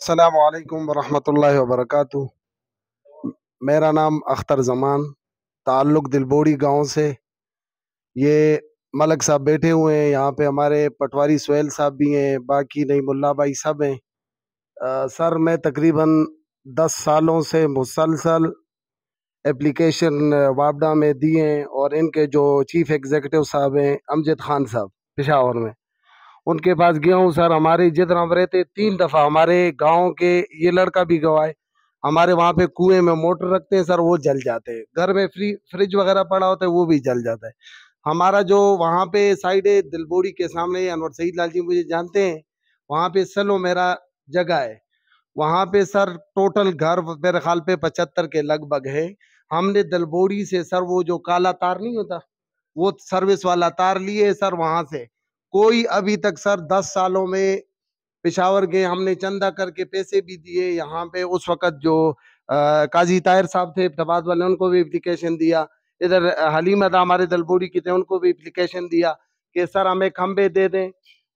السلام علیکم ورحمۃ اللہ وبرکاتہ۔ میرا نام اختر زمان، تعلق دلبوڑی گاؤں سے۔ یہ ملک صاحب بیٹھے ہوئے ہیں یہاں پہ، ہمارے پٹواری سہیل صاحب بھی ہیں، باقی نہیں ملا بھائی سب ہیں۔ سر میں تقریباً 10 سالوں سے مسلسل اپلیکیشن وابڈا میں دی ہیں، اور ان کے جو چیف ایگزیکٹو صاحب ہیں امجد خان صاحب پشاور میں، ان کے پاس گیا ہوں۔ سر ہمارے جدھر ہم رہتے 3 دفعہ ہمارے گاؤں کے، یہ لڑکا بھی گواہ ہے، ہمارے وہاں پہ کنویں میں موٹر رکھتے ہیں سر، وہ جل جاتے ہیں۔ گھر میں فریج وغیرہ پڑا ہوتا ہے وہ بھی جل جاتا ہے۔ ہمارا جو وہاں پہ سائڈ ہے دلبوڑی کے سامنے، انور سعید لال جی مجھے جانتے ہیں، وہاں پہ سلو میرا جگہ ہے، وہاں پہ سر ٹوٹل گھر میرے خیال پہ 75 کے لگ بھگ ہے۔ ہم نے دلبوڑی سے سر وہ جو کالا تار نہیں ہوتا، وہ سروس والا تار لیے سر وہاں سے، کوئی ابھی تک سر 10 سالوں میں پشاور گئے، ہم نے چندہ کر کے پیسے بھی دیے یہاں پہ۔ اس وقت جو قاضی طاہر صاحب تھے ابتباد والے، ان کو بھی اپلیکیشن دیا، ادھر حلیم ادا ہمارے دلبوڑی کی تھے، ان کو بھی اپلیکیشن دیا کہ سر ہمیں کھمبے دے دیں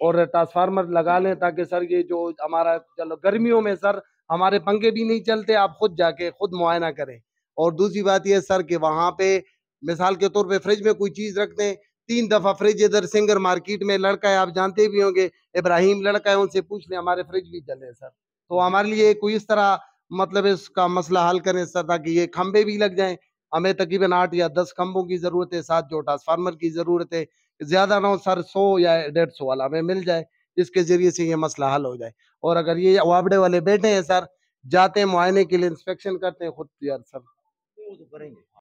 اور ٹرانسفارمر لگا لیں، تاکہ سر یہ جو ہمارا چلو گرمیوں میں سر ہمارے پنکھے بھی نہیں چلتے، آپ خود جا کے خود معائنہ کریں۔ اور دوسری بات یہ سر کہ وہاں پہ مثال کے طور پہ فریج میں کوئی چیز رکھ دیں، 3 دفعہ فریج ادھر سنگر مارکیٹ میں لڑکا ہے، آپ جانتے بھی ہوں گے، ابراہیم لڑکا ہے، ان سے پوچھ لیں، ہمارے فریج بھی چلے سر۔ تو ہمارے لیے کوئی اس طرح مطلب اس کا مسئلہ حل کریں سر، تاکہ یہ کھمبے بھی لگ جائیں۔ ہمیں تقریباً 8 یا 10 کھمبوں کی ضرورت ہے، ساتھ جو ٹرانسفارمر کی ضرورت ہے، زیادہ نہ ہو سر، 100 یا 150 والا ہمیں مل جائے، جس کے ذریعے سے یہ مسئلہ حل ہو جائے۔ اور اگر یہ وابڑے والے بیٹھے ہیں سر، جاتے ہیں معائنے کے لیے، انسپیکشن کرتے ہیں خود یار سر،